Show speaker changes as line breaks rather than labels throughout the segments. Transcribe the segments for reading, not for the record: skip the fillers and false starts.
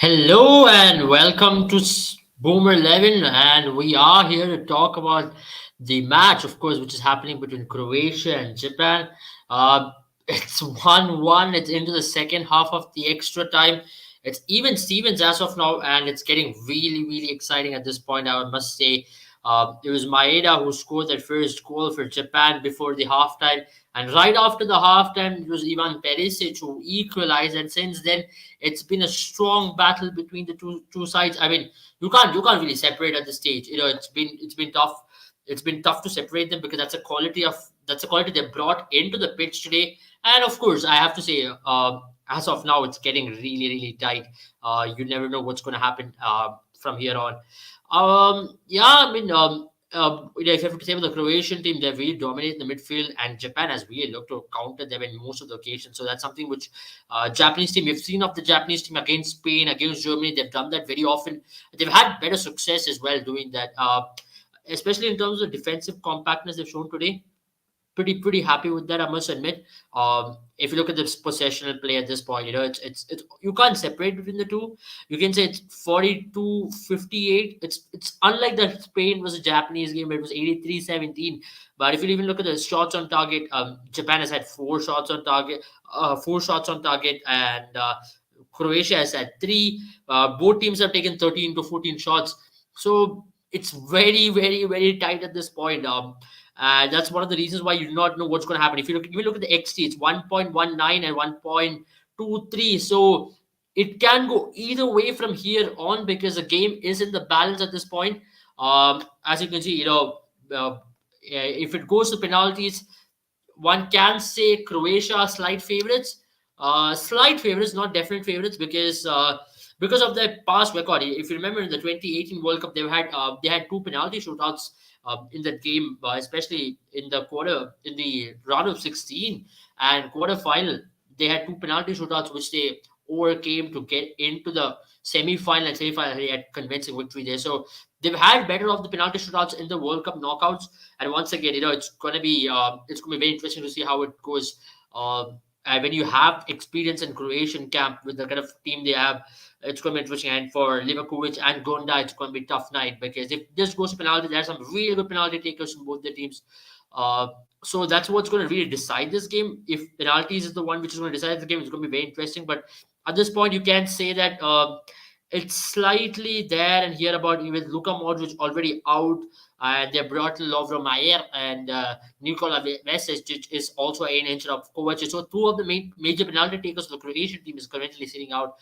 Hello and welcome to Boomer 11, and we are here to talk about the match, of course, which is happening between Croatia and Japan. Uh, it's 1-1. It's into the second half of the extra time. It's even Stevens as of now, and it's getting really, really exciting at this point, I must say. It was Maeda who scored that first goal for Japan before the halftime. And right after the halftime, it was Ivan Perisic who equalized. And since then, it's been a strong battle between the two sides. I mean, you can't really separate at this stage. It's been tough. It's been tough to separate them because that's a quality they brought into the pitch today. And of course, I have to say, as of now, it's getting really really tight. You never know what's going to happen from here on. Yeah, I mean, if you have to say about the Croatian team, they really dominate the midfield, and Japan has really looked to counter them in most of the occasions. So that's something which Japanese team we've seen of the Japanese team against Spain, against Germany. They've done that very often. They've had better success as well doing that, especially in terms of defensive compactness they've shown today. Pretty happy with that, I must admit. If you look at this possessional play at this point, it's you can't separate between the two. You can say it's 42-58. It's unlike the Spain versus Japanese game where it was 83-17. But if you even look at the shots on target, Japan has had four shots on target, and Croatia has had three. Both teams have taken 13 to 14 shots. So it's very tight at this point. That's one of the reasons why you do not know what's going to happen. If you look at the XT, it's 1.19 and 1.23. So it can go either way from here on because the game is in the balance at this point. As you can see, if it goes to penalties, one can say Croatia are slight favorites. Slight favorites, not definite favorites, because of their past record. If you remember in the 2018 World Cup, they had two penalty shootouts in that game, especially in the round of 16 and quarter final. They had two penalty shootouts which they overcame to get into the semi-final and semi-final. They had convincing victory there. So they've had better of the penalty shootouts in the World Cup knockouts. And once again, it's gonna be very interesting to see how it goes. And when you have experience in Croatian camp with the kind of team they have, it's going to be interesting. And for Livakovic and Gonda, it's going to be a tough night because if this goes to penalty, there are some really good penalty takers from both the teams. Uh, so that's what's going to really decide this game. If penalties is the one which is going to decide the game, it's going to be very interesting. But at this point, you can say that it's slightly there and here about with Luka Modric already out, and they brought Lovro Mayer and Nikola Vesic is also in instead of Kovacic. So two of the major penalty takers of the Croatian team is currently sitting out.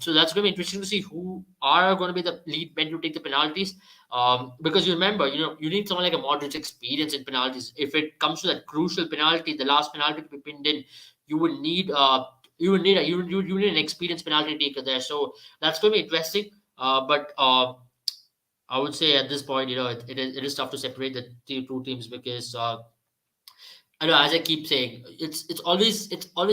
So that's going to be interesting to see who are going to be the lead men to take the penalties. Because you remember, you need someone like a Modric experience in penalties. If it comes to that crucial penalty, the last penalty to be pinned in, you would need you need an experienced penalty taker there. So that's going to be interesting. But I would say at this point, it is tough to separate the two teams because I know, as I keep saying, it's always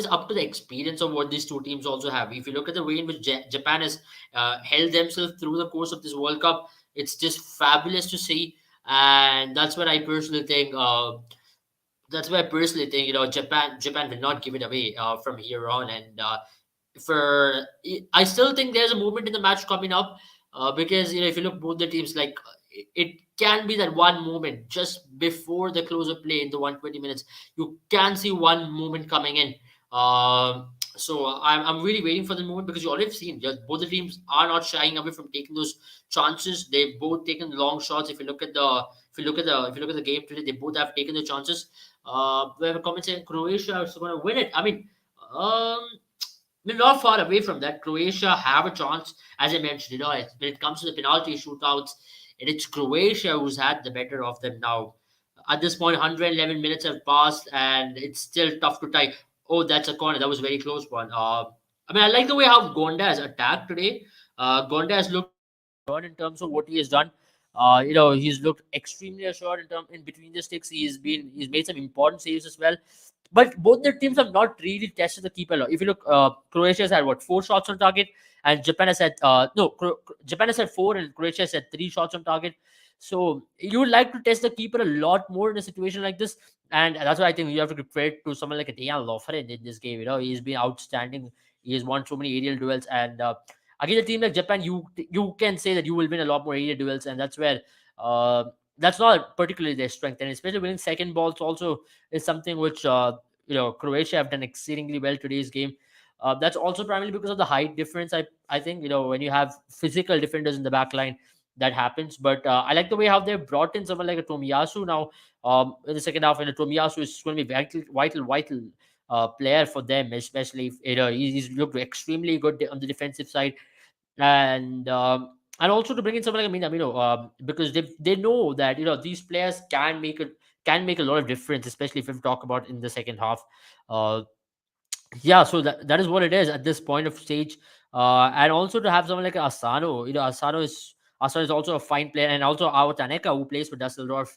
up to the experience of what these two teams also have. If you look at the way in which Japan has held themselves through the course of this World Cup, it's just fabulous to see, and that's what I personally think. Japan will not give it away from here on, and for I still think there's a movement in the match coming up because if you look both the teams, like it can be that one moment just before the close of play in the 120 minutes. You can see one moment coming in. So I'm really waiting for the moment because you already seen just both the teams are not shying away from taking those chances. They've both taken long shots. If you look at the game today, they both have taken the chances. We have a comment saying Croatia is going to win it. I mean, we're not far away from that. Croatia have a chance, as I mentioned. When it comes to the penalty shootouts, it's Croatia who's had the better of them now. At this point, 111 minutes have passed, and it's still tough to tie. Oh, that's a corner. That was a very close one. I mean, I like the way how Gonda has attacked today. Gonda has looked assured in terms of what he has done. He's looked extremely assured in between the sticks. He's made some important saves as well. But both the teams have not really tested the keeper a lot. If you look, Croatia has had what, four shots on target, and Japan has had no. Japan has had four, and Croatia has had three shots on target. So you would like to test the keeper a lot more in a situation like this, and that's why I think you have to give credit to someone like a Dejan Lovren in this game. He's been outstanding. He has won so many aerial duels, and against a team like Japan, you can say that you will win a lot more aerial duels, and that's where uh, that's not particularly their strength, and especially winning second balls also is something which Croatia have done exceedingly well today's game. That's also primarily because of the height difference. I think when you have physical defenders in the back line, that happens. But I like the way how they've brought in someone like a Tomiyasu now in the second half, and Tomiyasu is going to be vital player for them, especially if, he's looked extremely good on the defensive side, and also to bring in someone like Minamino, because they know that these players can make a lot of difference, especially if we talk about in the second half. Uh, yeah, so that is what it is at this point of stage, and also to have someone like Asano. Asano is also a fine player, and also our Taneka, who plays for Dusseldorf,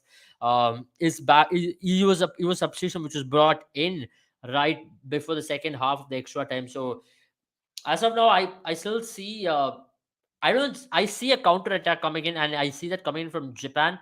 is back. He was a substitution which was brought in right before the second half of the extra time. So as of now, I still see I see a counter attack coming in, and I see that coming in from Japan.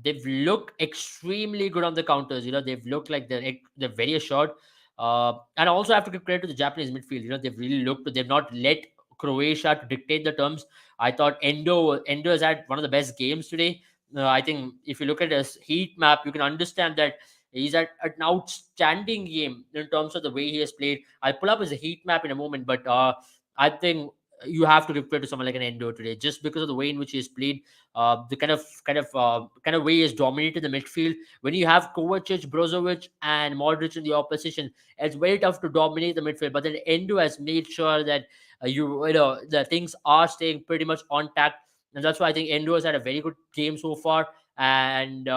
They've looked extremely good on the counters. They've looked like they're very assured. And I also have to give credit to the Japanese midfield. They've really looked. They've not let Croatia to dictate the terms. I thought Endo has had one of the best games today. I think if you look at his heat map, you can understand that he's at an outstanding game in terms of the way he has played. I'll pull up his heat map in a moment, but I think you have to give credit to someone like an Endo today, just because of the way in which he has played, the kind of way he has dominated the midfield. When you have Kovacic, Brozovic, and Modric in the opposition, it's very tough to dominate the midfield. But then Endo has made sure that the things are staying pretty much on track, and that's why I think Endo has had a very good game so far. And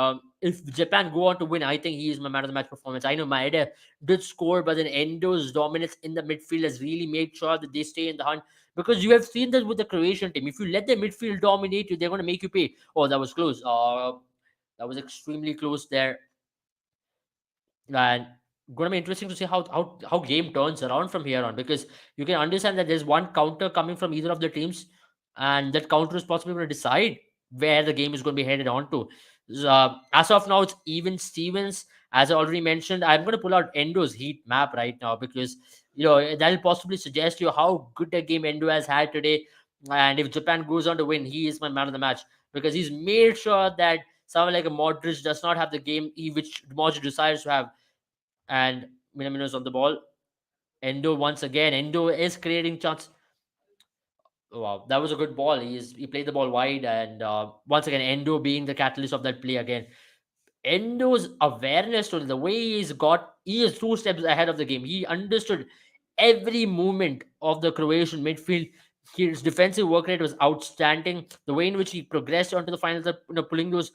if Japan go on to win, I think he is my man of the match performance. I know Maeda did score, but then Endo's dominance in the midfield has really made sure that they stay in the hunt, because you have seen this with the Croatian team. If you let the midfield dominate you, they're going to make you pay. Oh, that was close. That was extremely close there, and going to be interesting to see how game turns around from here on, because you can understand that there's one counter coming from either of the teams, and that counter is possibly going to decide where the game is going to be headed on to. As of now, it's even Stevens. As I already mentioned, I'm going to pull out Endo's heat map right now, because that'll possibly suggest you how good a game Endo has had today. And if Japan goes on to win, he is my man of the match, because he's made sure that someone like a Modric does not have the game which Modric desires to have. And Minamino's on the ball. Endo once again. Endo is creating chance. Wow, that was a good ball. He played the ball wide, and once again, Endo being the catalyst of that play again. Endo's awareness to the way he is 2 steps ahead of the game. He understood every movement of the Croatian midfield. His defensive work rate was outstanding. The way in which he progressed onto the finals, putting those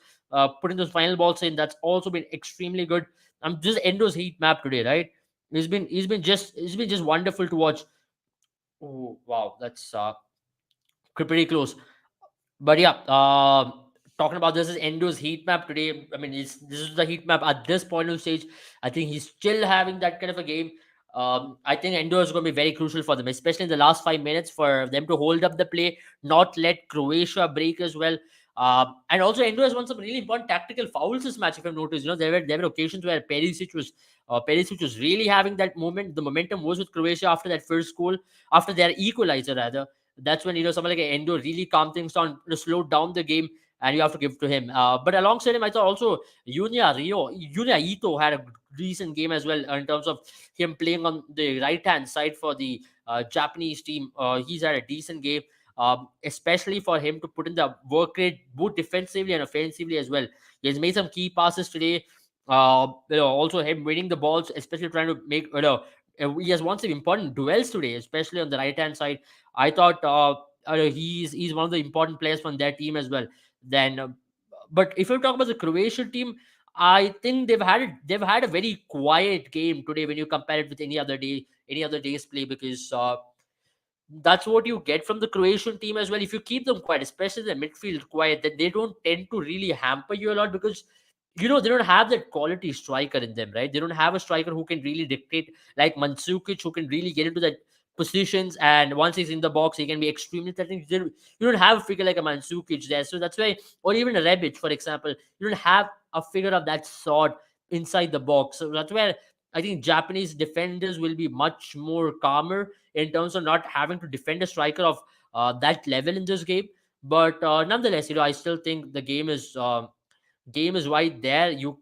final balls in, that's also been extremely good. I'm just Endo's heat map today, right? He's been just wonderful to watch. Oh wow, that's pretty close. But yeah, talking about this is Endo's heat map today. I mean, this is the heat map at this point of stage. I think he's still having that kind of a game. I think Endo is going to be very crucial for them, especially in the last 5 minutes, for them to hold up the play, not let Croatia break as well. And also, Endo has won some really important tactical fouls this match. If I've noticed, there were occasions where Perisic was really having that moment. The momentum was with Croatia after that first goal, after their equalizer rather. That's when someone like Endo really calmed things down, slowed down the game, and you have to give to him. But alongside him, I thought also Yunya Ito had a decent game as well, in terms of him playing on the right hand side for the Japanese team. He's had a decent game. Especially for him to put in the work rate both defensively and offensively as well. He has made some key passes today. Also him winning the balls, especially trying to make he has won some important duels today, especially on the right hand side. I thought he's one of the important players from their team as well. Then, but if you talk about the Croatian team, I think they've had a very quiet game today when you compare it with any other day's play, because that's what you get from the Croatian team as well. If you keep them quiet, especially the midfield quiet, then they don't tend to really hamper you a lot, because they don't have that quality striker in them, right? They don't have a striker who can really dictate, like Mandzukic, who can really get into that positions, and once he's in the box, he can be extremely threatening. You don't have a figure like a Mandzukic there, so that's why, or even a Rebic, for example, you don't have a figure of that sort inside the box. So that's where I think Japanese defenders will be much more calmer in terms of not having to defend a striker of that level in this game. But nonetheless, I still think the game is right there. You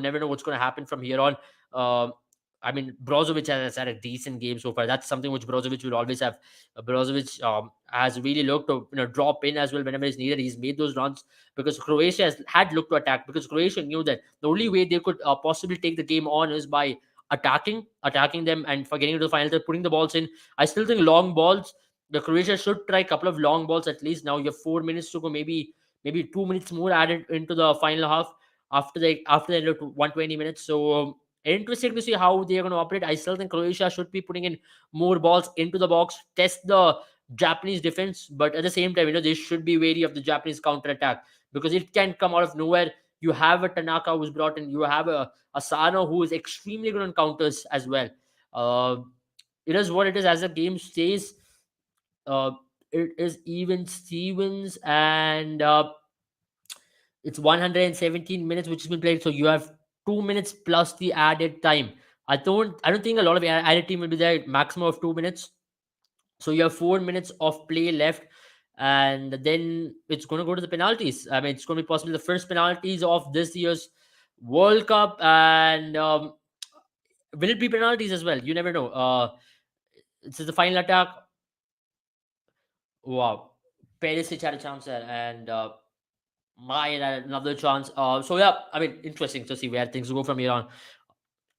never know what's going to happen from here on. I mean, Brozovic has had a decent game so far. That's something which Brozovic will always have. Brozovic has really looked to drop in as well whenever it's needed. He's made those runs because Croatia has had looked to attack, because Croatia knew that the only way they could possibly take the game on is by attacking them, and for getting to the final third, putting the balls in. I still think long balls. The Croatia should try a couple of long balls at least. Now you have 4 minutes to go, maybe 2 minutes more added into the final half after the end of 120 minutes. So interesting to see how they are going to operate. I still think Croatia should be putting in more balls into the box, test the Japanese defense, but at the same time, they should be wary of the Japanese counter attack because it can come out of nowhere. You have a Tanaka who's brought in, you have a Sano who is extremely good on counters as well. Uh, it is what it is. As the game stays, uh, it is even Stevens, and it's 117 minutes which has been played. So you have 2 minutes plus the added time. I don't think a lot of added time will be there. Maximum of 2 minutes. So you have 4 minutes of play left, and then it's going to go to the penalties. I mean, it's going to be possibly the first penalties of this year's World Cup, and will it be penalties as well? You never know. This is the final attack. Wow, Perisic had a chance there, and Mine had another chance. So yeah, I mean, interesting to see where things go from here on.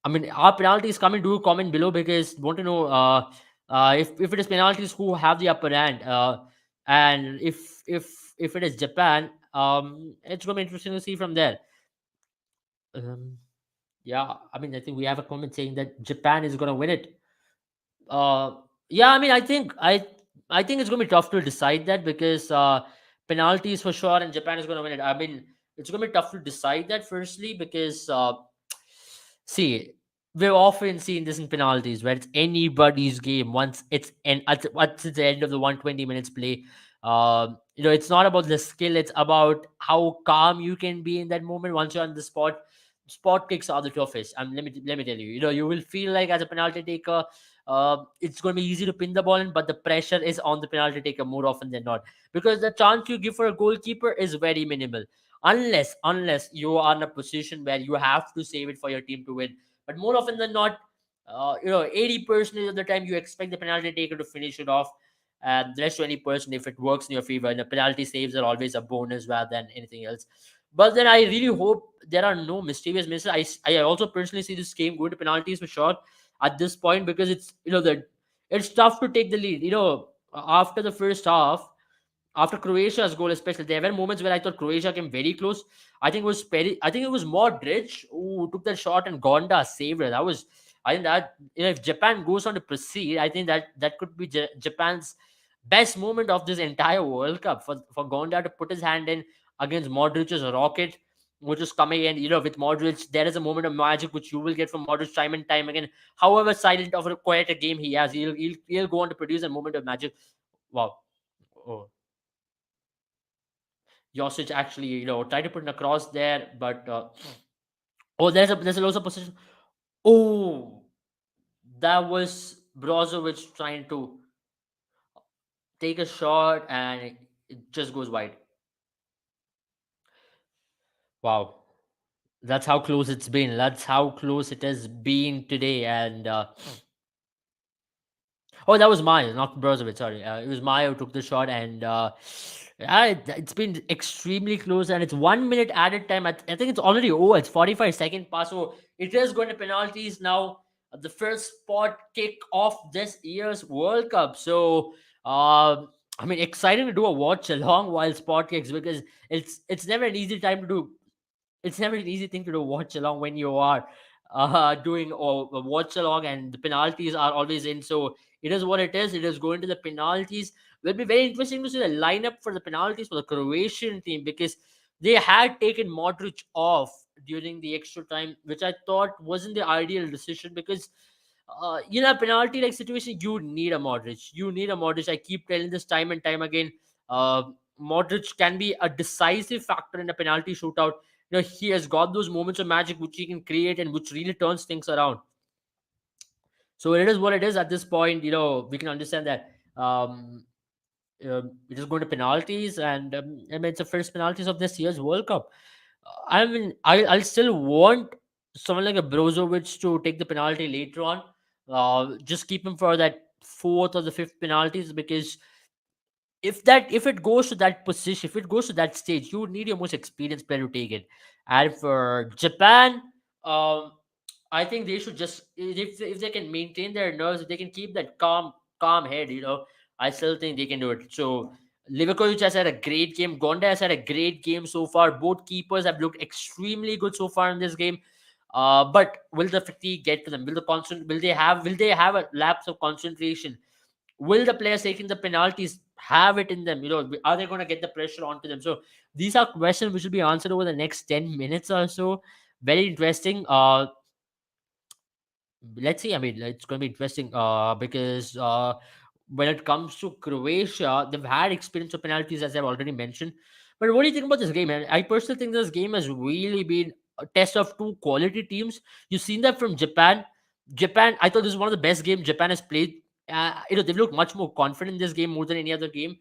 I mean, are penalties coming? Do comment below because want to know if it is penalties who have the upper hand, and if it is Japan, it's gonna be interesting to see from there. Um, yeah, I mean, I think we have a comment saying that Japan is gonna win it. Uh, yeah, I mean, I think it's gonna be tough to decide that because penalties for sure, and Japan is gonna win it. I mean, it's gonna be tough to decide that firstly because see, we've often seen this in penalties where it's anybody's game once once it's the end of the 120 minutes play. It's not about the skill; it's about how calm you can be in that moment once you're on the spot. Spot kicks are the toughest. Let me tell you. You will feel like as a penalty taker, it's going to be easy to pin the ball in, but the pressure is on the penalty taker more often than not because the chance you give for a goalkeeper is very minimal unless you are in a position where you have to save it for your team to win. But more often than not, 80% of the time you expect the penalty taker to finish it off, and the rest 20%, if it works in your favor, and the penalty saves are always a bonus rather than anything else. But then I really hope there are no mysterious misses. I also personally see this game going to penalties for sure at this point because it's tough to take the lead. After the first half, after Croatia's goal, especially, there were moments where I thought Croatia came very close. I think it was Modric who took that shot and Gonda saved it. I think that if Japan goes on to proceed, I think that could be Japan's best moment of this entire World Cup for Gonda to put his hand in against Modric's rocket, which is coming in. With Modric, there is a moment of magic which you will get from Modric time and time again. However silent of a quiet a game he has, he'll go on to produce a moment of magic. Wow. Oh. Josic actually, tried to put an across there, but oh, there's a loss of position. Oh, that was Brozovic trying to take a shot and it just goes wide. Wow, that's how close it's been. That's how close it has been today. And oh, that was Maya, not Brozovic. Sorry, it was Maya who took the shot, and yeah, it's been extremely close. And it's 1 minute added time. I think it's already over. It's 45-second pass, so it is going to penalties now. The first spot kick of this year's World Cup. So, I mean, exciting to do a watch along while spot kicks because it's never an easy time to do. It's never an easy thing to do watch along when you are doing a watch along, and the penalties are always in. So it is what it is. It is going to the penalties. Will be very interesting to see the lineup for the penalties for the Croatian team because they had taken Modric off during the extra time, which I thought wasn't the ideal decision because penalty like situation, you need a Modric. You need a Modric. I keep telling this time and time again. Uh, Modric can be a decisive factor in a penalty shootout. he has got those moments of magic which he can create and which really turns things around. So it is what it is at this point. We can understand that it is going to penalties, and I mean it's the first penalties of this year's World Cup. I mean, I'll still want someone like a Brozovic to take the penalty later on. Just keep him for that fourth or the fifth penalties, because if it goes to that position, if it goes to that stage, you would need your most experienced player to take it. And for Japan, um, I think they should just, if they can maintain their nerves, if they can keep that calm head, I still think they can do it. So Livakovic has had a great game. Gonda has had a great game so far. Both keepers have looked extremely good so far in this game. But will the fatigue get to them? Will they have a lapse of concentration? Will the players taking the penalties have it in them? Are they going to get the pressure onto them? So these are questions which will be answered over the next 10 minutes or so. Very interesting. Let's see. I mean, it's going to be interesting because when it comes to Croatia, they've had experience of penalties, as I've already mentioned. But what do you think about this game, man? I personally think this game has really been a test of two quality teams. You've seen that from Japan. Japan, I thought this is one of the best games Japan has played. They've looked much more confident in this game more than any other game.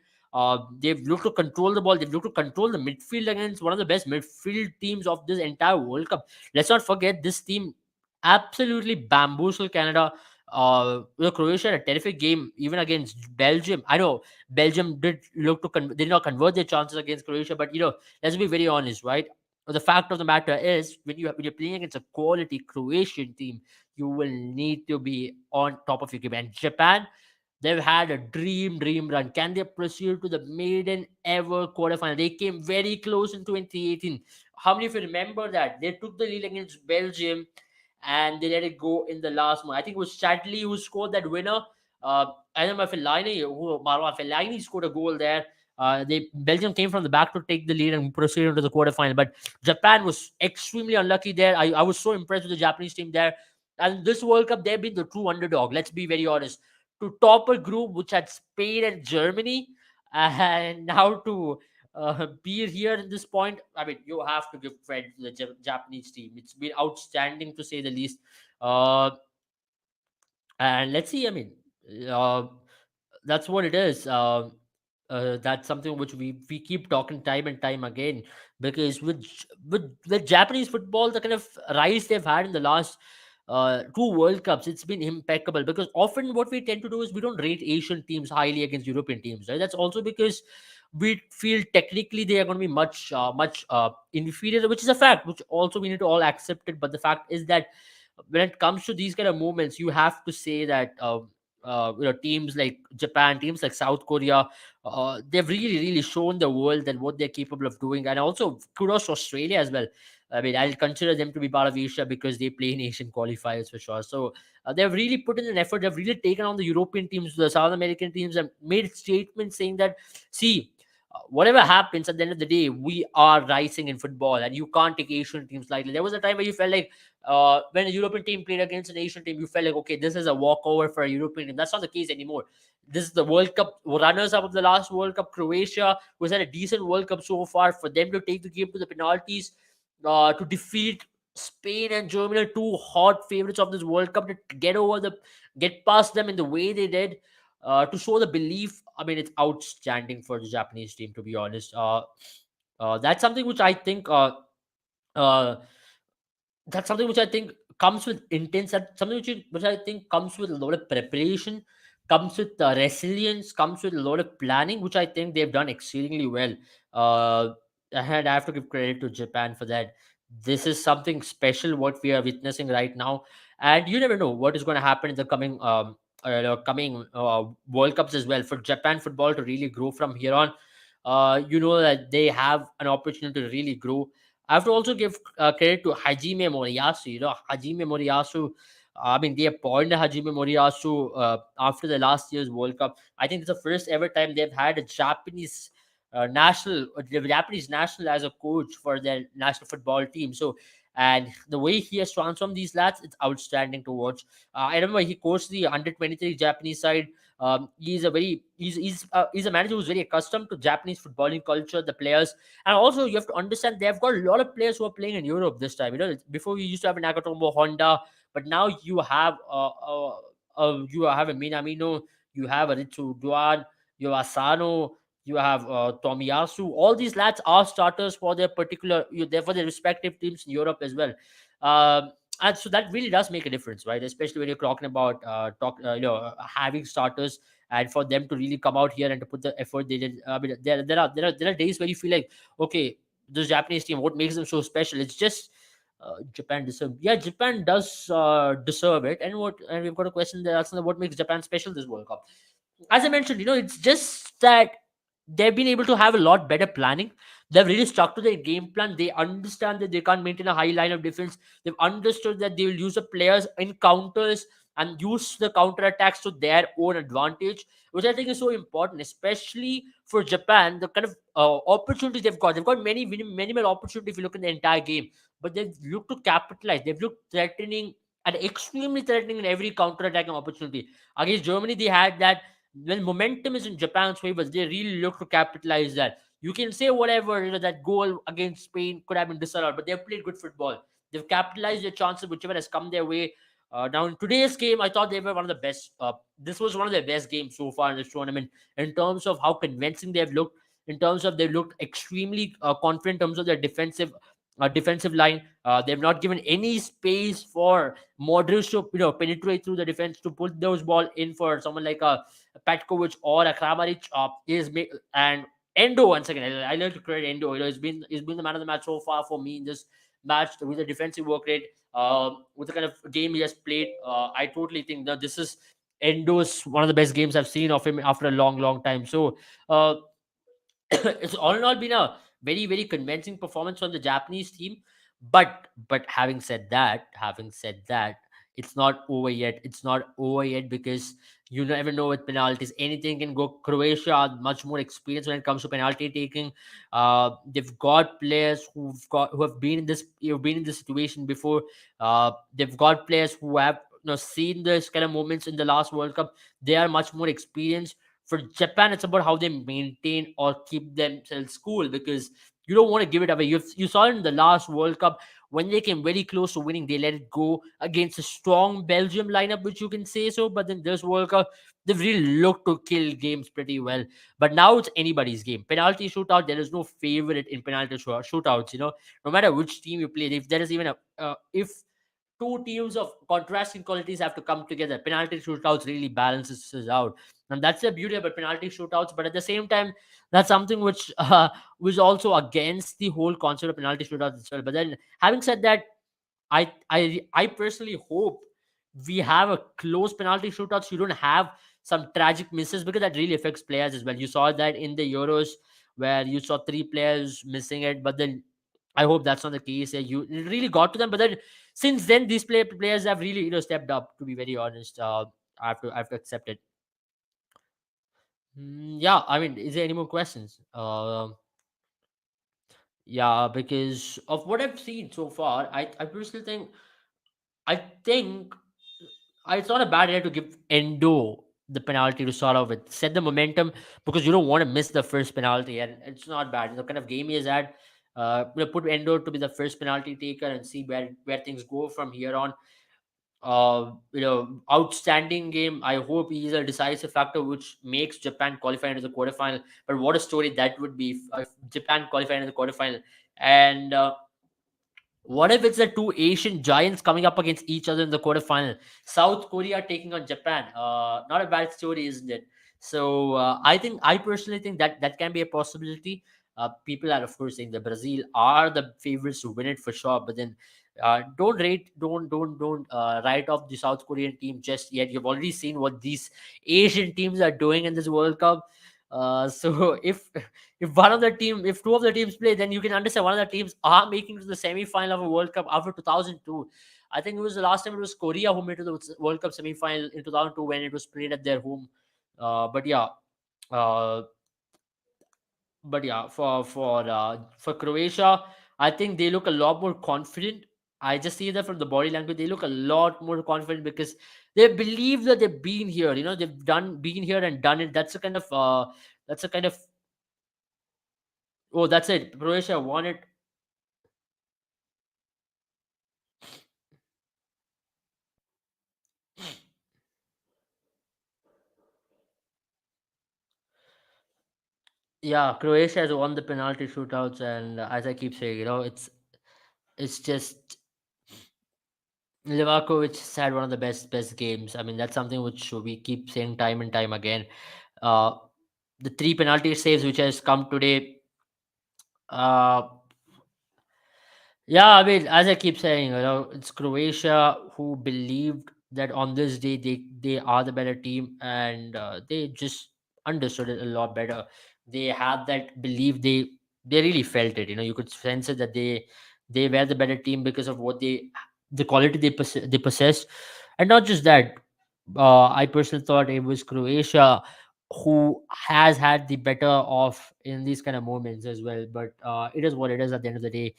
They've looked to control the ball. They've looked to control the midfield against one of the best midfield teams of this entire World Cup. Let's not forget this team absolutely bamboozled Canada. Croatia had a terrific game even against Belgium. I know Belgium did not convert their chances against Croatia, but let's be very honest, right? The fact of the matter is, when you're playing against a quality Croatian team, you will need to be on top of your game. And Japan, they've had a dream run. Can they proceed to the maiden ever quarterfinal? They came very close in 2018. How many of you remember that? They took the lead against Belgium and they let it go in the last moment. I think it was Chadley who scored that winner. I don't know if Marwan Fellaini scored a goal there. Belgium came from the back to take the lead and proceed into the quarterfinal. But Japan was extremely unlucky there. I was so impressed with the Japanese team there. And this World Cup, they've been the true underdog. Let's be very honest. To top a group which had Spain and Germany, and now to be here at this point, I mean, you have to give credit to the Japanese team. It's been outstanding to say the least. Uh, and let's see. I mean, uh, that's what it is. That's something which we keep talking time and time again, because with Japanese football, the kind of rise they've had in the last two World Cups, it's been impeccable. Because often what we tend to do is we don't rate Asian teams highly against European teams, right? That's also because we feel technically they are going to be much inferior, which is a fact, which also we need to all accept it. But the fact is that when it comes to these kind of movements, you have to say that teams like Japan, teams like South Korea, they've really shown the world that what they're capable of doing. And also kudos to Australia as well. I mean, I'll consider them to be part of Asia because they play in Asian qualifiers for sure. So they've really put in an effort. They've really taken on the European teams, the South American teams, and made statements saying that, see, whatever happens at the end of the day, we are rising in football, and you can't take Asian teams lightly. There was a time where you felt like when a European team played against an Asian team, you felt like, okay, this is a walkover for a European team. That's not the case anymore. This is the World Cup runners up of the last World Cup, Croatia, who has had a decent World Cup so far. For them to take the game to the penalties, to defeat Spain and Germany, are two hot favorites of this World Cup, to get past them in the way they did, to show the belief. I mean, it's outstanding for the Japanese team, to be honest. That's something which I think. Uh, that's something which I think comes with intense. That's something which I think comes with a lot of preparation, comes with resilience, comes with a lot of planning, which I think they've done exceedingly well. Uh, and I have to give credit to Japan for that. This is something special what we are witnessing right now, and you never know what is going to happen in the coming World Cups as well. For Japan football to really grow from here on, that they have an opportunity to really grow. I have to also give credit to Hajime Moriyasu. Hajime Moriyasu. I mean, they appointed Hajime Moriyasu after the last year's World Cup. I think it's the first ever time they've had a Japanese national as a coach for their national football team. So, and the way he has transformed these lads, it's outstanding to watch. I remember he coached the under 23 Japanese side. He's a manager who's very accustomed to Japanese footballing culture, the players, and also you have to understand they've got a lot of players who are playing in Europe this time. Before we used to have a Nagatomo, Honda, but now you have a Minamino, you have a Ritsu Duan, you have Asano, you have Tomiyasu. All these lads are starters for their for their respective teams in Europe as well. And so that really does make a difference, right? Especially when you're talking about having starters, and for them to really come out here and to put the effort they did. I mean, there are days where you feel like, okay, this Japanese team, what makes them so special? It's just Japan deserve. Yeah, Japan does deserve it. And we've got a question there asking what makes Japan special this World Cup. As I mentioned, it's just that they've been able to have a lot better planning. They've really stuck to their game plan. They understand that they can't maintain a high line of defense. They've understood that they will use the players in counters and use the counter attacks to their own advantage, which I think is so important, especially for Japan. The kind of opportunities they've got. They've got minimal opportunity if you look at the entire game, but they've looked to capitalize. They've looked threatening and extremely threatening in every counter attacking opportunity. Against Germany, they had that. When momentum is in Japan's favor, they really look to capitalize that. You can say whatever, that goal against Spain could have been disallowed, but they've played good football. They've capitalized their chances, whichever has come their way. Now, in today's game, I thought they were one of the best. This was one of their best games so far in this tournament in terms of how convincing they've looked. In terms of they've looked extremely confident in terms of their defensive line. They've not given any space for Modric to penetrate through the defense to put those ball in for someone like Petkovic or a Kramaric. And Endo once again. I like to credit Endo. He's been the man of the match so far for me in this match with the defensive work rate. With the kind of game he has played, I totally think that this is Endo's one of the best games I've seen of him after a long, long time. So uh, it's all in all been a very, very convincing performance from the Japanese team. But having said that, it's not over yet. It's not over yet because you never know with penalties. Anything can go. Croatia are much more experienced when it comes to penalty taking. They've got players who have been in this situation before. They've got players who have seen this kind of moments in the last World Cup. They are much more experienced. For Japan, it's about how they maintain or keep themselves cool because you don't want to give it away. You saw it in the last World Cup when they came very close to winning, they let it go against a strong Belgium lineup, which you can say so. But then this World Cup, they've really looked to kill games pretty well. But now it's anybody's game. Penalty shootout, there is no favorite in shootouts. No matter which team you play, if there is even if two teams of contrasting qualities have to come together. Penalty shootouts really balances this out, and that's the beauty about penalty shootouts. But at the same time, that's something which was also against the whole concept of penalty shootouts as well. But then, having said that, I personally hope we have a close penalty shootouts. You don't have some tragic misses because that really affects players as well. You saw that in the Euros where you saw three players missing it, but then I hope that's not the case. It really got to them, but then since then these players have really stepped up. To be very honest, I have to accept it. Yeah, I mean, is there any more questions? Yeah, because of what I've seen so far, I personally think it's not a bad idea to give Endo the penalty to sort of set the momentum because you don't want to miss the first penalty, and it's not bad. The kind of game he is at, put Endo to be the first penalty taker and see where things go from here on. Outstanding game. I hope he is a decisive factor which makes Japan qualify into the quarterfinal. But what a story that would be if Japan qualified into the quarterfinal. And what if it's the two Asian giants coming up against each other in the quarterfinal? South Korea taking on Japan. Not a bad story, isn't it? So I personally think that that can be a possibility. People are of course saying that Brazil are the favorites to win it for sure, but then don't write off the South Korean team just yet. You've already seen what these Asian teams are doing in this World Cup. So if two of the teams play, then you can understand one of the teams are making to the semi-final of a World Cup after 2002. I think it was the last time it was Korea who made to the World Cup semi-final in 2002 when it was played at their home. But yeah, uh, for Croatia, I think they look a lot more confident. I just see that from the body language, they look a lot more confident because They believe that they've been here. They've done been here and done it. That's a kind of oh, that's it. Croatia won it. Yeah, Croatia has won the penalty shootouts, and as I keep saying, it's just Livakovic has had one of the best games. I mean, that's something which we keep saying time and time again. Uh, the three penalty saves which has come today. Uh, Yeah, I mean, as I keep saying, it's Croatia who believed that on this day they are the better team, and they just understood it a lot better. They had that belief. They really felt it. You could sense it that they were the better team because of the quality they possessed, and not just that. I personally thought it was Croatia who has had the better of in these kind of moments as well. But it is what it is at the end of the day,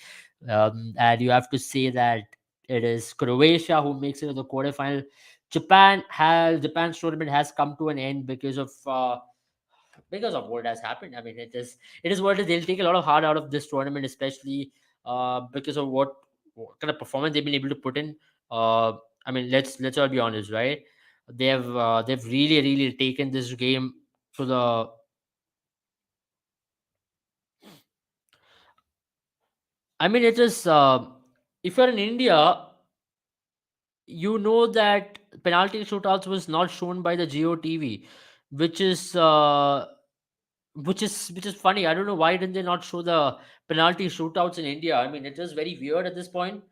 and you have to say that it is Croatia who makes it to the quarterfinal. Japan's tournament has come to an end because of what has happened. I mean, it is what it is. They'll take a lot of heart out of this tournament, especially because of what kind of performance they've been able to put in. Uh, I mean, let's all be honest, right? They've really taken this game to the. I mean, it is. If you're in India, you know that penalty shootouts was not shown by the GOTV, which is which is funny. I don't know why didn't they not show the penalty shootouts in India. I mean, it is very weird at this point.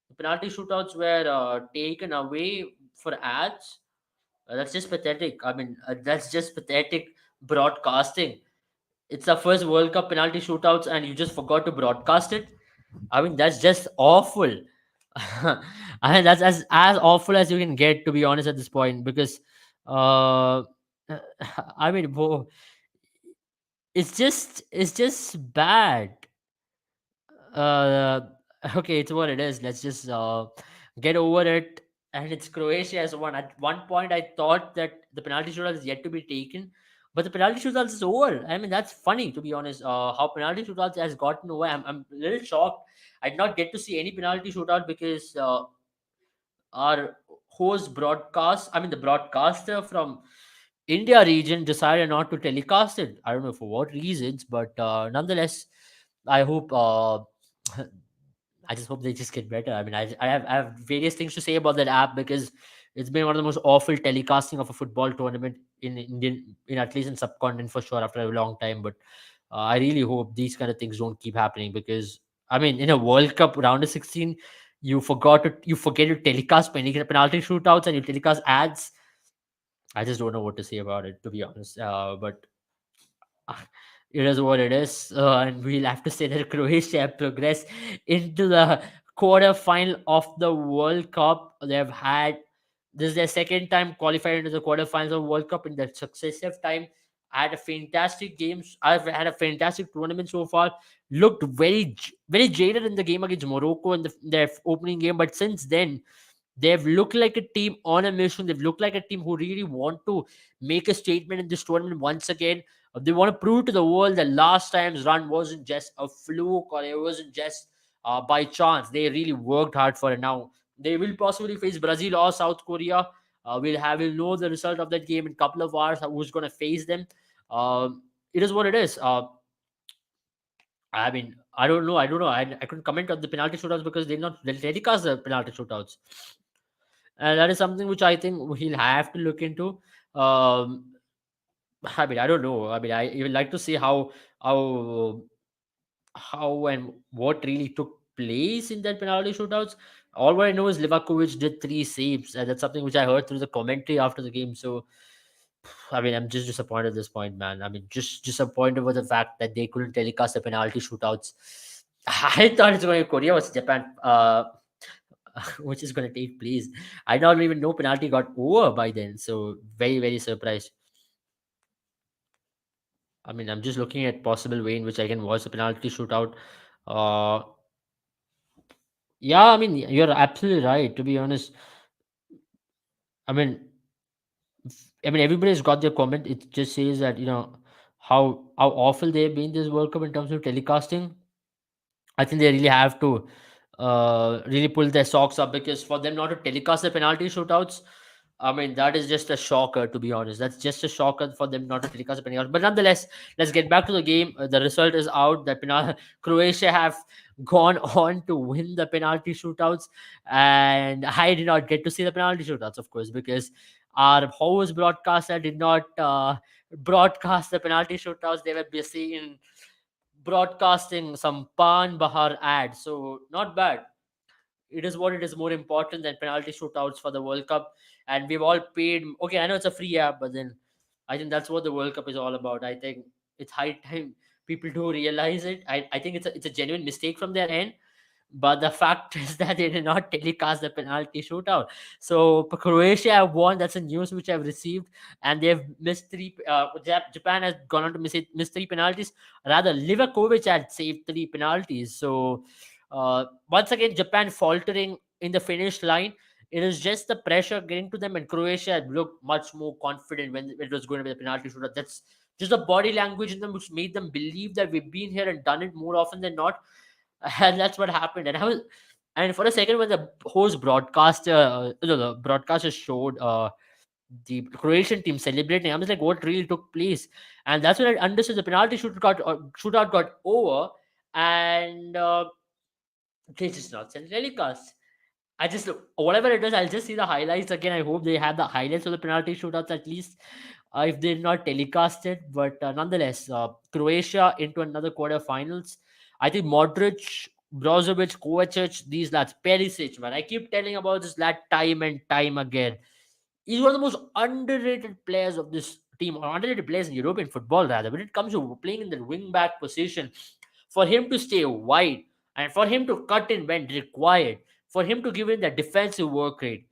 The penalty shootouts were taken away for ads. That's just pathetic. I mean, that's just pathetic broadcasting. It's the first World Cup penalty shootouts, and you just forgot to broadcast it. I mean, that's just awful. I mean, that's as awful as you can get, to be honest, at this point, because uh, I mean, it's just bad. Uh, okay, it's what it is. Let's just get over it. And it's Croatia as one. At one point, I thought that the penalty shootout is yet to be taken, but the penalty shootout is over. I mean, that's funny, to be honest. How penalty shootouts has gotten over. I'm a little shocked. I did not get to see any penalty shootout because our host broadcast, I mean, the broadcaster from India region decided not to telecast it. I don't know for what reasons, but nonetheless, I hope. I just hope they just get better. I mean, I have various things to say about that app because it's been one of the most awful telecasting of a football tournament in Indian, in at least in subcontinent for sure after a long time. But I really hope these kind of things don't keep happening because I mean, in a World Cup round of 16, you forget to telecast penalty shootouts and you telecast ads. I just don't know what to say about it, to be honest. But it is what it is, and we'll have to say that Croatia have progressed into the quarter final of the World Cup. They've had this is their second time qualified into the quarterfinals of World Cup in their successive time. Had a fantastic games. I've had a fantastic tournament so far. Looked very jaded in the game against Morocco in their opening game, but since then they've looked like a team on a mission. They've looked like a team who really want to make a statement in this tournament once again. They want to prove to the world that last time's run wasn't just a fluke or it wasn't just by chance. They really worked hard for it. Now they will possibly face Brazil or South Korea. We'll know the result of that game in a couple of hours. Who's going to face them? It is what it is. I mean, I don't know. I don't know. I couldn't comment on the penalty shootouts because they'll telecast the penalty shootouts, and that is something which I think he'll have to look into. Um, I mean, I don't know. I mean, I would like to see how how and what really took place in that penalty shootouts. All what I know is Livakovic did three saves, and that's something which I heard through the commentary after the game. So, I mean, I'm just disappointed at this point, man. I mean, just disappointed with the fact that they couldn't telecast the penalty shootouts. I thought it's going to Korea versus Japan, which is going to take place. I don't even know penalty got over by then. So, very surprised. I mean, I'm just looking at possible way in which I can watch the penalty shootout. Uh, yeah, I mean, you're absolutely right. To be honest, I mean, everybody's got their comment. It just says that how awful they've been this World Cup in terms of telecasting. I think they really have to really pull their socks up, because for them not to telecast the penalty shootouts, I mean, that is just a shocker, to be honest. That's just a shocker for them not to telecast the penalty. But nonetheless, let's get back to the game. The result is out. Croatia have gone on to win the penalty shootouts, and I did not get to see the penalty shootouts, of course, because our host broadcaster did not broadcast the penalty shootouts. They were busy in broadcasting some Pan Bahar ad. So not bad. It is what it is, more important than penalty shootouts for the World Cup. And we've all paid. Okay, I know it's a free app, but then I think that's what the World Cup is all about. I think it's high time people do realize it. I think it's a genuine mistake from their end, but the fact is that they did not telecast the penalty shootout. So Croatia have won. That's a news which I've received, and they've missed three. Japan has gone on to miss three penalties. Rather, Livakovic had saved three penalties. So once again, Japan faltering in the finish line. It is just the pressure getting to them, and Croatia had looked much more confident when it was going to be the penalty shootout. That's just the body language in them which made them believe that we've been here and done it more often than not, and that's what happened. And for a second, when the host broadcaster, the broadcaster showed the Croatian team celebrating, I was like, what really took place? And that's when I understood the penalty shootout got over, and they just not send telecast. I just whatever it is, I'll just see the highlights again. I hope they have the highlights of the penalty shootouts at least, if they're not telecasted. But nonetheless, Croatia into another quarterfinals. I think Modric, Brozovic, Kovacic, these lads, Perisic, man. I keep telling about this lad time and time again. He's one of the most underrated players of this team, or underrated players in European football, rather. When it comes to playing in the wing back position, for him to stay wide and for him to cut in when required, for him to give in the defensive work rate.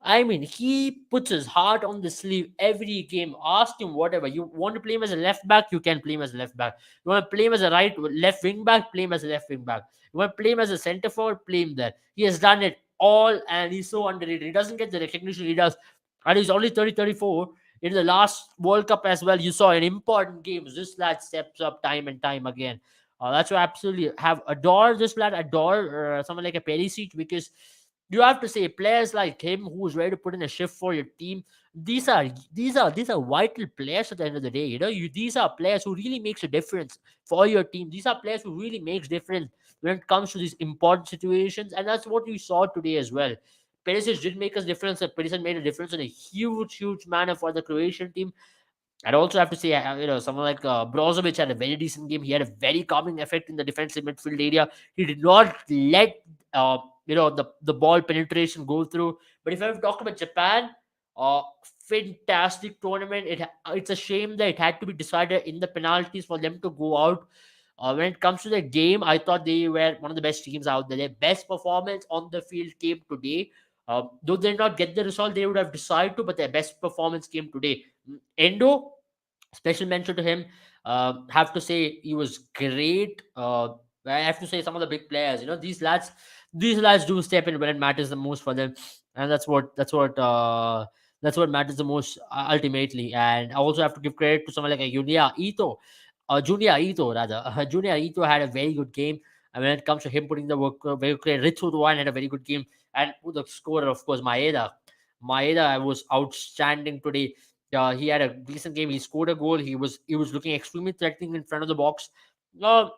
I mean, he puts his heart on the sleeve every game. Ask him whatever. You want to play him as a left back, you can play him as a left back. You want to play him as a left wing back, play him as a left wing back. You want to play him as a centre forward, play him there. He has done it all, and he's so underrated. He doesn't get the recognition he does, and he's only 34. In the last World Cup as well, you saw in important games, this lad steps up time and time again. That's why I absolutely have adore this lad, adore someone like a Perisic, because you have to say players like him who's ready to put in a shift for your team. These are vital players at the end of the day. These are players who really makes a difference for your team. These are players who really makes difference when it comes to these important situations, and that's what we saw today as well. Perisic did make a difference. Perisic made a difference in a huge, huge manner for the Croatian team. I'd also have to say, someone like Brozovic had a very decent game. He had a very calming effect in the defensive midfield area. He did not let the ball penetration go through. But if I talk about Japan, uh, fantastic tournament. It's a shame that it had to be decided in the penalties for them to go out. When it comes to the game, I thought they were one of the best teams out there. Their best performance on the field came today. Though they did not get the result they would have decided to, but their best performance came today. Endo, special mention to him. Have to say he was great. I have to say some of the big players. These lads do step in when it matters the most for them, and that's what matters the most ultimately. And I also have to give credit to someone like a Junior Ito rather. Junior Ito had a very good game. And when it comes to him putting the work, very great. Ritsu Ruan had a very good game, and the scorer, of course, Maeda. Maeda was outstanding today. He had a decent game. He scored a goal. He was looking extremely threatening in front of the box. Uh,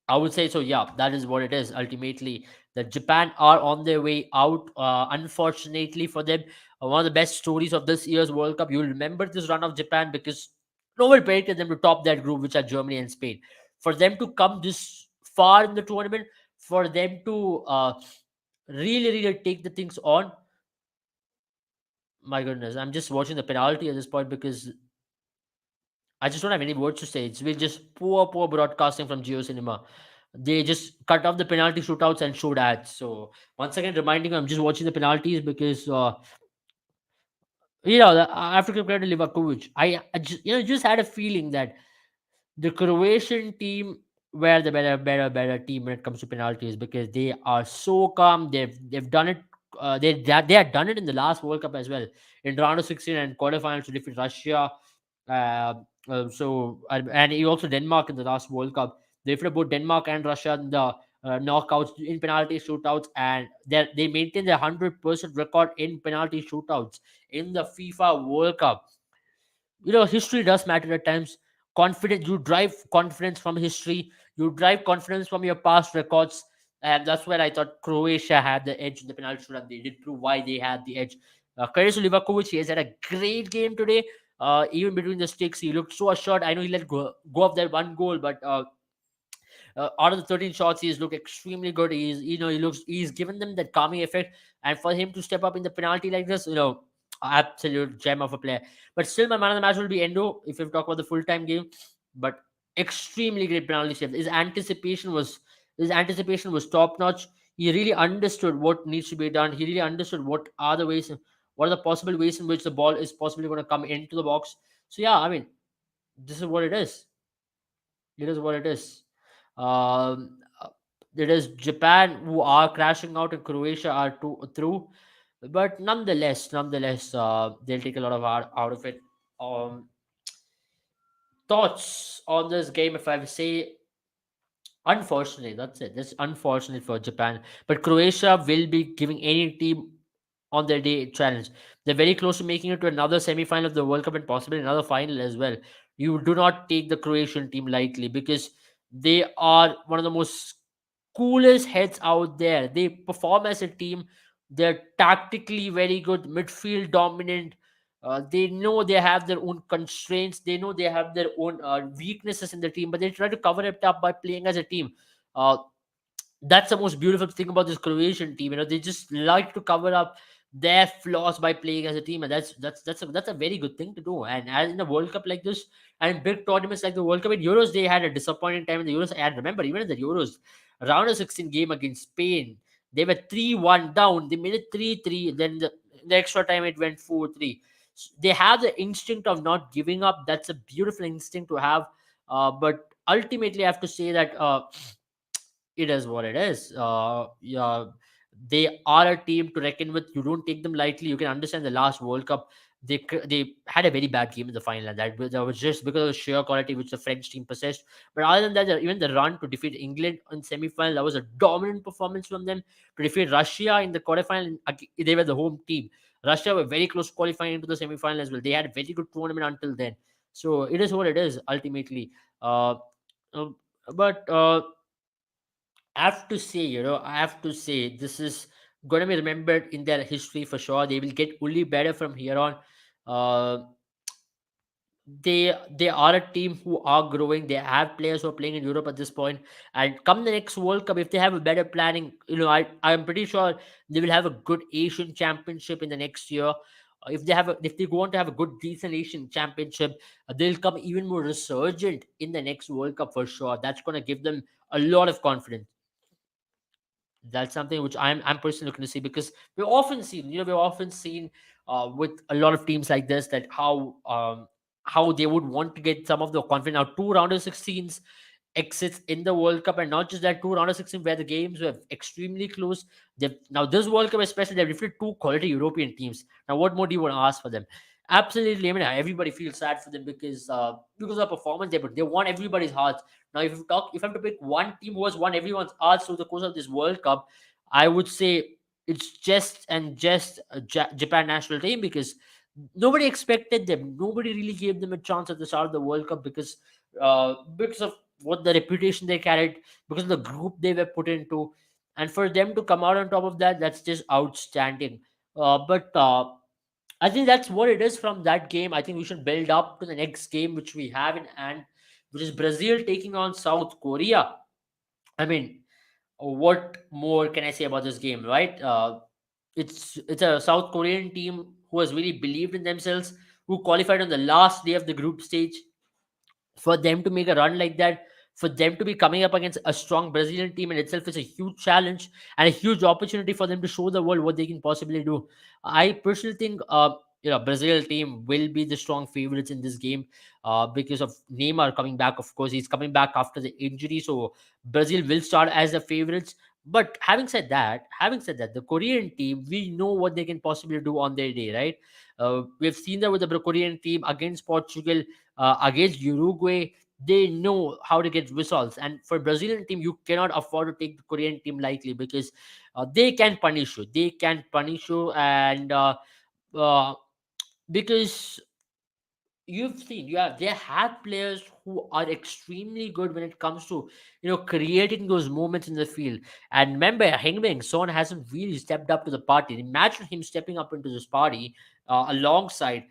I would say so. Yeah, that is what it is. Ultimately, that Japan are on their way out. Unfortunately for them, one of the best stories of this year's World Cup. You'll remember this run of Japan because no one predicted them to top that group, which are Germany and Spain. For them to come this far in the tournament, for them to really, really take the things on. My goodness, I'm just watching the penalty at this point because I just don't have any words to say. It's been just poor, poor broadcasting from Geo Cinema. They just cut off the penalty shootouts and showed ads. So once again, reminding you, I'm just watching the penalties because the African player Livakovic. I just, just had a feeling that the Croatian team were the better team when it comes to penalties because they are so calm. They've done it they had done it in the last World Cup as well, in round of 16 and quarterfinals to defeat Russia. Uh, and also Denmark in the last World Cup. They defeated both Denmark and Russia in the knockouts in penalty shootouts, and they maintained their 100% record in penalty shootouts in the FIFA World Cup. History does matter at times. Confidence, you drive confidence from history, you drive confidence from your past records, and that's where I thought Croatia had the edge in the penalty shootout. They did prove why they had the edge. Credit to Livakovic, he has had a great game today. Even between the sticks, he looked so assured. I know he let go of that one goal, but out of the 13 shots, he's looked extremely good. He's given them that calming effect, and for him to step up in the penalty like this, absolute gem of a player. But still, my man of the match will be Endo if we talk about the full time game. But extremely great penalty save. His anticipation was top notch. He really understood what needs to be done. He really understood what are the possible ways in which the ball is possibly going to come into the box. So yeah, I mean, this is what it is. It is what it is. Uh, it is Japan who are crashing out and Croatia are through, but nonetheless, they'll take a lot of out of it. Um, Thoughts on this game? If I say, unfortunately, that's it. That's unfortunate for Japan, but Croatia will be giving any team on their day challenge. They're very close to making it to another semi-final of the World Cup and possibly another final as well. You do not take the Croatian team lightly because they are one of the most coolest heads out there. They perform as a team. They're tactically very good, midfield dominant. They know they have their own constraints. They know they have their own weaknesses in the team, but they try to cover it up by playing as a team. Uh, that's the most beautiful thing about this Croatian team. They just like to cover up their flaws by playing as a team, and that's a very good thing to do. And as in a World Cup like this, and big tournaments like the World Cup in Euros, they had a disappointing time in the Euros. And remember, even in the Euros, round of 16 game against Spain, they were 3-1 down. They made it 3-3. Then the extra time it went 4-3. They have the instinct of not giving up. That's a beautiful instinct to have. But ultimately, I have to say that. It is what it is. Yeah, they are a team to reckon with. You don't take them lightly. You can understand the last World Cup. They had a very bad game in the final, and that was just because of the sheer quality which the French team possessed. But other than that, even the run to defeat England in semi-final, that was a dominant performance from them. To defeat Russia in the quarterfinal, they were the home team. Russia were very close qualifying into the semi-final as well. They had a very good tournament until then. So it is what it is ultimately. Uh, um, but I have to say, this is going to be remembered in their history for sure. They will get only better from here on. Uh, they are a team who are growing. They have players who are playing in Europe at this point, and come the next World Cup, if they have a better planning, I'm pretty sure they will have a good Asian Championship in the next year. If they want to have a good decent Asian Championship, they'll come even more resurgent in the next World Cup for sure. That's going to give them a lot of confidence. That's something which I'm personally looking to see, because we've often seen with a lot of teams like this, that how they would want to get some of the confidence. Now, two round of 16s exits in the World Cup, and not just that, two round of 16 where the games were extremely close. Now this World Cup especially, they've defeated two quality European teams. Now, what more do you want to ask for them? Absolutely, I mean, everybody feels sad for them because of performance they won everybody's hearts. Now, if I have to pick one team who has won everyone's hearts through the course of this World Cup, I would say it's just a Japan national team, because nobody expected them. Nobody really gave them a chance at the start of the World Cup because of what the reputation they carried, because of the group they were put into, and for them to come out on top of that, that's just outstanding. But I think that's what it is from that game. I think we should build up to the next game which we have in hand, which is Brazil taking on South Korea. I mean, what more can I say about this game, right? It's a South Korean team who has really believed in themselves, who qualified on the last day of the group stage. For them to make a run like that, for them to be coming up against a strong Brazilian team in itself is a huge challenge and a huge opportunity for them to show the world what they can possibly do. I personally think Brazil team will be the strong favorites in this game because of Neymar coming back. Of course, he's coming back after the injury, so Brazil will start as the favorites. But having said that, the Korean team, we know what they can possibly do on their day, right? We've seen that with the Korean team against Portugal, against Uruguay. They know how to get results, and for Brazilian team, you cannot afford to take the Korean team lightly, because they can punish you. They can punish you, and uh, because you've seen, yeah, they have players who are extremely good when it comes to, creating those moments in the field. And remember, Heung-min Son hasn't really stepped up to the party. Imagine him stepping up into this party alongside,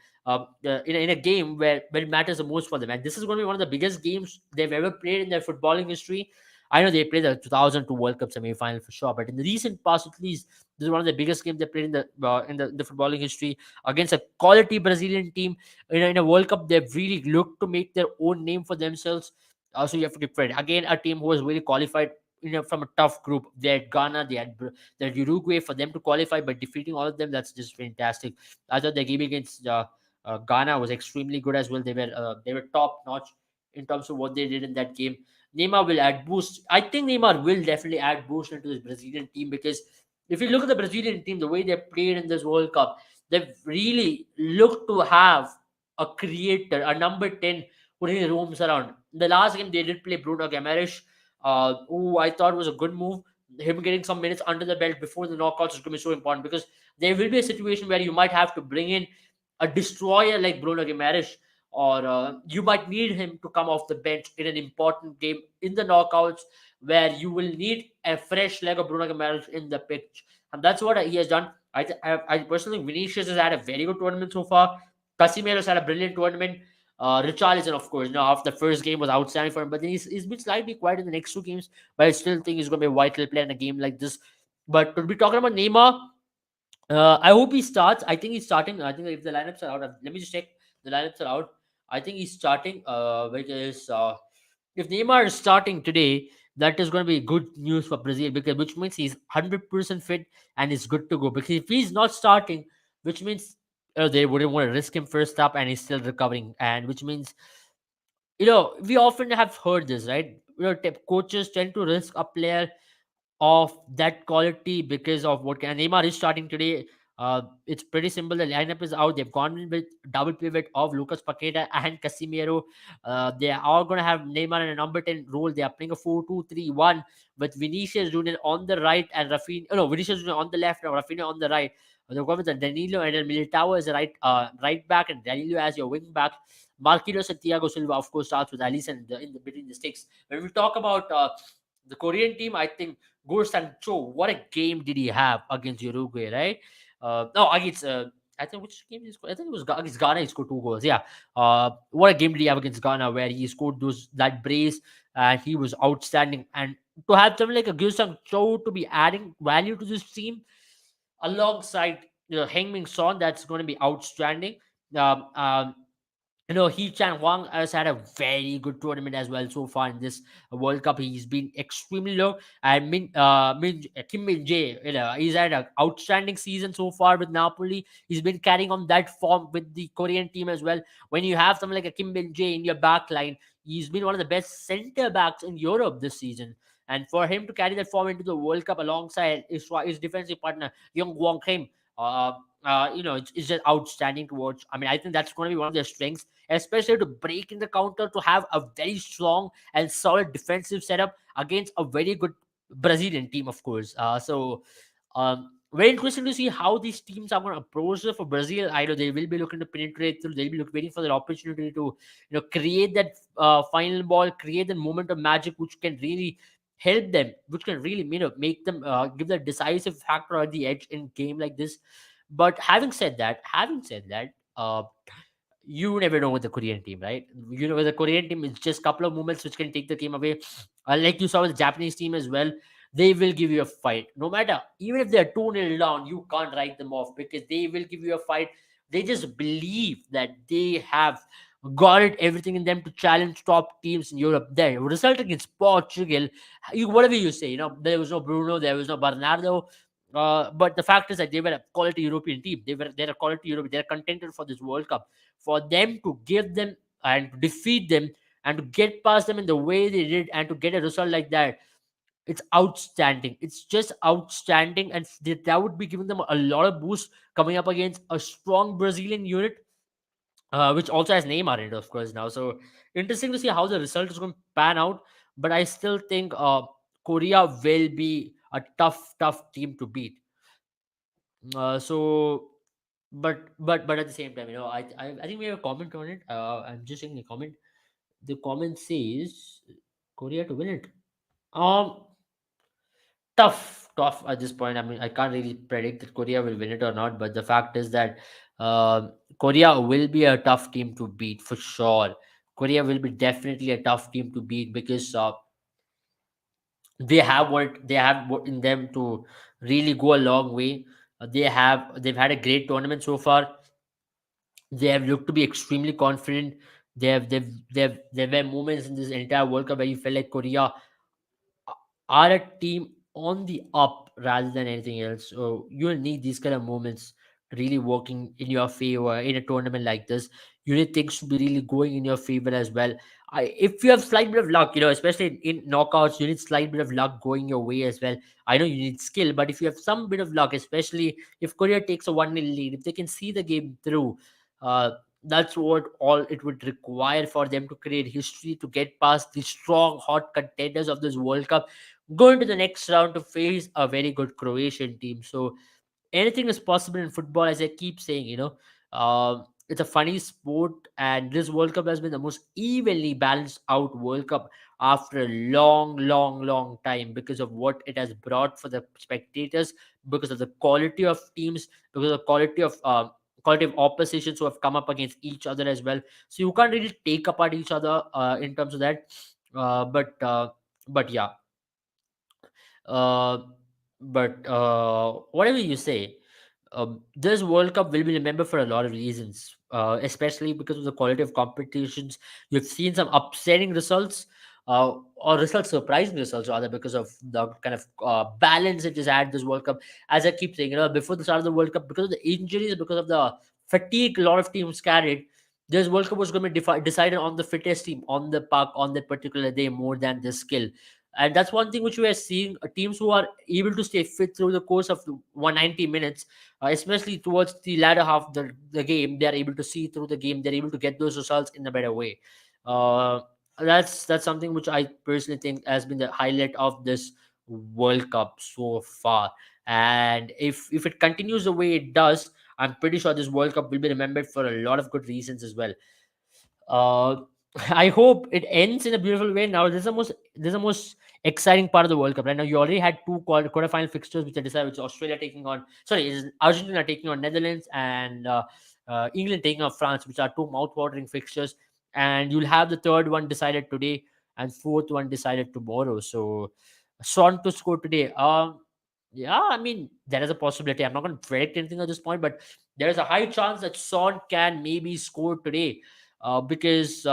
in a game where it matters the most for them. And this is going to be one of the biggest games they've ever played in their footballing history. I know they played the 2002 World Cup semi-final for sure, but in the recent past, at least, this is one of the biggest games they played in the footballing history, against a quality Brazilian team in a World Cup. They've really looked to make their own name for themselves. So you have to give credit. Again, a team who was really qualified, from a tough group. They had Ghana, they had Uruguay. For them to qualify by defeating all of them, that's just fantastic. I thought the game against Ghana was extremely good as well. They were top notch in terms of what they did in that game. Neymar will add boost. I think Neymar will definitely add boost into this Brazilian team, because if you look at the Brazilian team, the way they played in this World Cup, they've really looked to have a creator, a number 10 who really roams around. The last game they did play Bruno Guimaraes, who I thought was a good move. Him getting some minutes under the belt before the knockouts is going to be so important, because there will be a situation where you might have to bring in a destroyer like Bruno Guimaraes, or you might need him to come off the bench in an important game in the knockouts, where you will need a fresh leg of Bruno Guimaraes in the pitch. And that's what he has done. I personally think Vinicius has had a very good tournament so far. Casimiro's had a brilliant tournament. Richarlison, of course, after the first game was outstanding for him, but then he's been slightly quiet in the next two games. But I still think he's going to be a vital player in a game like this. But to be talking about Neymar, I hope he starts. I think he's starting. I think if the lineups are out, let me just check. The lineups are out. I think he's starting. Because if Neymar is starting today, that is going to be good news for Brazil, because which means he's 100% fit and is good to go. Because if he's not starting, which means they wouldn't want to risk him first up, and he's still recovering, and which means, we often have heard this, right? Coaches tend to risk a player of that quality because of what can. Neymar is starting today. It's pretty simple. The lineup is out. They've gone in with double pivot of Lucas Paqueta and Casemiro. They are going to have Neymar in a number 10 role. They are playing a 4-2-3-1 with Vinicius Junior on the right and Rafinha. Oh, no, Vinicius Junior on the left and Rafinha on the right. They're going with the Danilo and then Militao as a right back, and Danilo as your wing back. Marquinhos and Thiago Silva, of course, starts with Alisson in the between the sticks. When we talk about the Korean team, I think Gor Sancho, what a game did he have against Uruguay, right? No, against I think which game did he score? I think it was against Ghana. He scored two goals. Yeah. What a game did he have against Ghana, where he scored that brace, and he was outstanding. And to have someone like a Gor Sancho to be adding value to this team alongside Heung-min Son, that's going to be outstanding. Um, um, He Chan Huang has had a very good tournament as well so far in this World Cup. He's been extremely low. And Kim Min Jae, he's had an outstanding season so far with Napoli. He's been carrying on that form with the Korean team as well. When you have someone like a Kim Min Jae in your back line, he's been one of the best center backs in Europe this season. And for him to carry that form into the World Cup alongside his defensive partner, Young Wong Kim, it's just outstanding to watch. I mean, I think that's going to be one of their strengths, especially to break in the counter, to have a very strong and solid defensive setup against a very good Brazilian team, of course. Very interesting to see how these teams are going to approach it. For Brazil, I know they will be looking to penetrate through. They'll be waiting for their opportunity to, create that final ball, create the moment of magic, which can really help them, which can really, make them give the decisive factor or the edge in game like this. But having said that, you never know with the Korean team, right? With the Korean team, it's just a couple of moments which can take the game away. Like you saw with the Japanese team as well, they will give you a fight. No matter, even if they're 2-0 down, you can't write them off, because they will give you a fight. They just believe that they have got it, everything in them to challenge top teams in Europe. Their result against Portugal, whatever you say, there was no Bruno, there was no Bernardo. But the fact is that they were a quality European team. They're a quality European. They're contended for this World Cup. For them to give them and to defeat them and to get past them in the way they did and to get a result like that, It's outstanding. It's just outstanding, and that would be giving them a lot of boost coming up against a strong Brazilian unit, which also has Neymar in it, of course, now. So interesting to see how the result is going to pan out. But I still think Korea will be a tough team to beat. So, but at the same time, I think we have a comment on it. I'm just saying the comment. The comment says Korea to win it. Um, tough at this point. I mean, I can't really predict that Korea will win it or not, but the fact is that Korea will be a tough team to beat for sure. Korea will be definitely a tough team to beat because they have what in them to really go a long way. They've had a great tournament so far. They have looked to be extremely confident. There were moments in this entire World Cup where you felt like Korea are a team on the up rather than anything else. So you'll need these kind of moments really working in your favor in a tournament like this. You need things to be really going in your favor as well. If you have slight bit of luck, especially in knockouts, you need slight bit of luck going your way as well. I know you need skill, but if you have some bit of luck, especially if Korea takes a 1-0 lead, if they can see the game through, uh, that's what all it would require for them to create history, to get past the strong, hot contenders of this World Cup, go into the next round to face a very good Croatian team. So anything is possible in football, as I keep saying. It's a funny sport, and this World Cup has been the most evenly balanced out World Cup after a long time, because of what it has brought for the spectators, because of the quality of teams, because of the quality of oppositions who have come up against each other as well. So you can't really take apart each other in terms of that. But yeah, uh, but whatever you say, this World Cup will be remembered for a lot of reasons, especially because of the quality of competitions. You've seen some upsetting results, or results, surprising results rather, because of the kind of balance it has had this World Cup. As I keep saying, before the start of the World Cup, because of the injuries, because of the fatigue a lot of teams carried, this World Cup was going to be decided on the fittest team on the park on that particular day more than the skill. And that's one thing which we are seeing, teams who are able to stay fit through the course of 190 minutes, especially towards the latter half of the game. They're able to see through the game, they're able to get those results in a better way. uh, that's something which I personally think has been the highlight of this World Cup so far. And if it continues the way it does, I'm pretty sure this World Cup will be remembered for a lot of good reasons as well. uh, I hope it ends in a beautiful way. Now, this is the most exciting part of the World Cup. Right now, you already had two quarterfinal fixtures, which are decided, which is Australia taking on, sorry, is Argentina taking on Netherlands, and England taking on France, which are two mouth-watering fixtures. And you'll have the third one decided today, and fourth one decided tomorrow. So, Son to score today. Yeah, I mean, there is a possibility. I'm not going to predict anything at this point, but there is a high chance that Son can maybe score today, because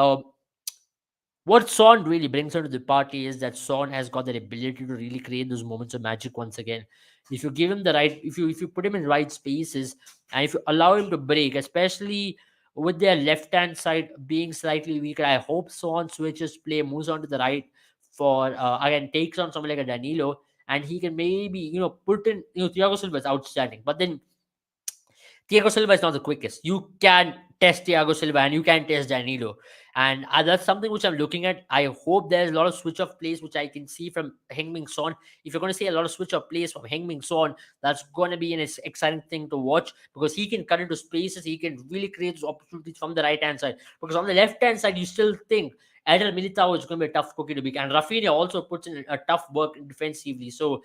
what Son really brings onto the party is that Son has got that ability to really create those moments of magic once again. If you give him the right, if you put him in right spaces, and if you allow him to break, especially with their left hand side being slightly weaker, I hope Son switches play, moves on to the right for again takes on someone like a Danilo, and he can maybe put in Thiago Silva is outstanding, but then Thiago Silva is not the quickest. You can test Thiago Silva and you can test Danilo. And that's something which I'm looking at. I hope there's a lot of switch of plays which I can see from Heung-min Son. If you're going to see a lot of switch of plays from Heung-min Son, that's going to be an exciting thing to watch, because he can cut into spaces. He can really create those opportunities from the right hand side. Because on the left hand side, you still think Eder Militao is going to be a tough cookie to beat. And Rafinha also puts in a tough work defensively. So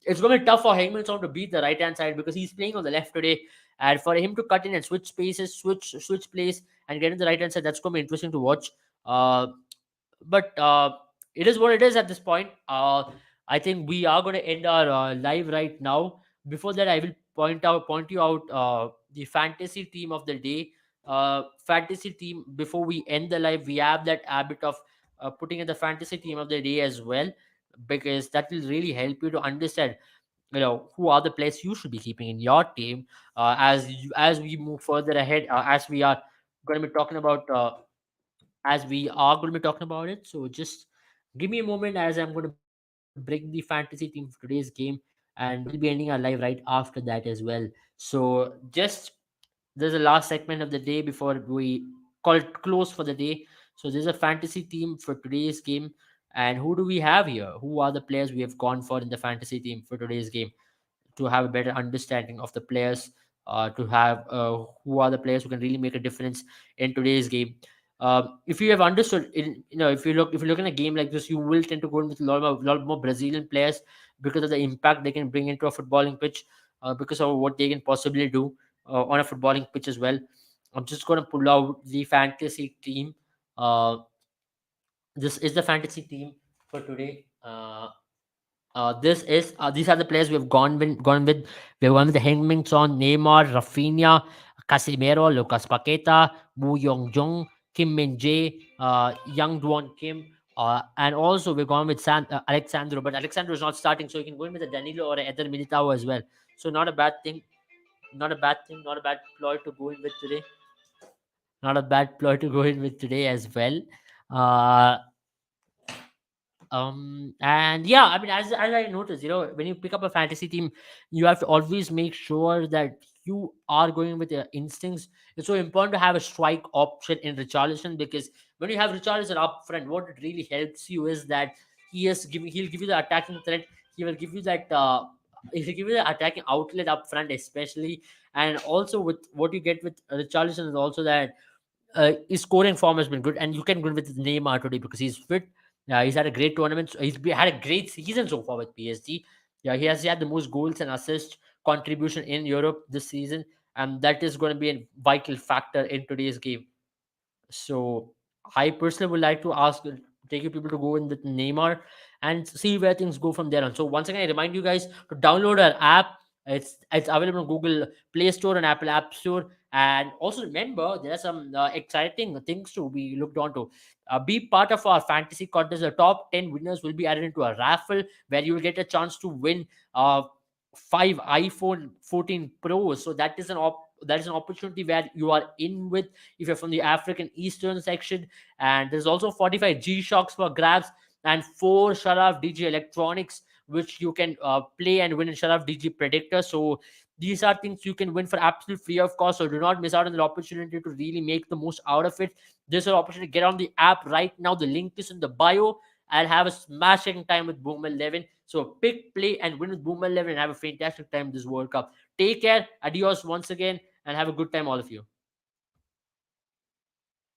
it's going to be tough for Heung-min Son to beat the right hand side, because he's playing on the left today, and for him to cut in and switch spaces, switch plays, and get in the right hand side, that's going to be interesting to watch. Uh, but it is what it is at this point. I think we are going to end our live right now. Before that, I will point you out the fantasy team of the day. Fantasy team. Before we end the live, we have that habit of putting in the fantasy team of the day as well, because that will really help you to understand who are the players you should be keeping in your team, as we move further ahead, going to be talking about as we are going to be talking about it. So just give me a moment as I'm going to bring up bring the fantasy team for today's game, and we'll be ending our live right after that as well. So just there's a last segment of the day before we call it close for the day. So there's a fantasy team for today's game. And who do we have here? Who are the players we have gone for in the fantasy team for today's game? To have a better understanding of the players, to have who are the players who can really make a difference in today's game. If you have understood, if you look in a game like this, you will tend to go in with lot more Brazilian players because of the impact they can bring into a footballing pitch, because of what they can possibly do on a footballing pitch as well. I'm just going to pull out the fantasy team. Uh, this is the fantasy team for today. These are the players we've gone with. We've gone with the Heung-min Son, Neymar, Rafinha, Casemiro, Lucas Paqueta, Woo Young Jung, Kim Min Jae, Young Dwon Kim, and also we've gone with Alexandro. But Alexandro is not starting, so you can go in with a Danilo or a Eder Militao as well. So not a bad thing. Not a bad thing. Not a bad ploy to go in with today. Not a bad ploy to go in with today as well. Uh, and yeah, I mean, as I noticed, when you pick up a fantasy team, you have to always make sure that you are going with your instincts. It's so important to have a strike option in Richarlison, because when you have Richarlison up front, what it really helps you is that he'll give you the attacking threat. He will give you that he'll give you the attacking outlet up front, especially. And also with what you get with Richarlison is also that his scoring form has been good, and you can go with Neymar today because he's fit. He's had a great tournament. Had a great season so far with PSG. Yeah, he has had the most goals and assist contribution in Europe this season, and that is going to be a vital factor in today's game. So I personally would like to take you people to go in with Neymar and see where things go from there on. So once again, I remind you guys to download our app. It's available on Google Play Store and Apple App Store. And also remember, there are some exciting things to be looked onto. Be part of our fantasy contest. The top 10 winners will be added into a raffle where you will get a chance to win uh, 5 iPhone 14 Pros. So that is an opportunity where you are in with if you're from the African Eastern section. And there's also 45 G Shocks for grabs and 4 Sharaf DG electronics, which you can play and win in Sharaf DG Predictor. So these are things you can win for absolute free of cost. So do not miss out on the opportunity to really make the most out of it. This is an opportunity to get on the app right now. The link is in the bio. I'll have a smashing time with Boom 11. So pick, play, and win with Boom 11 and have a fantastic time this World Cup. Take care. Adios once again and have a good time, all of you.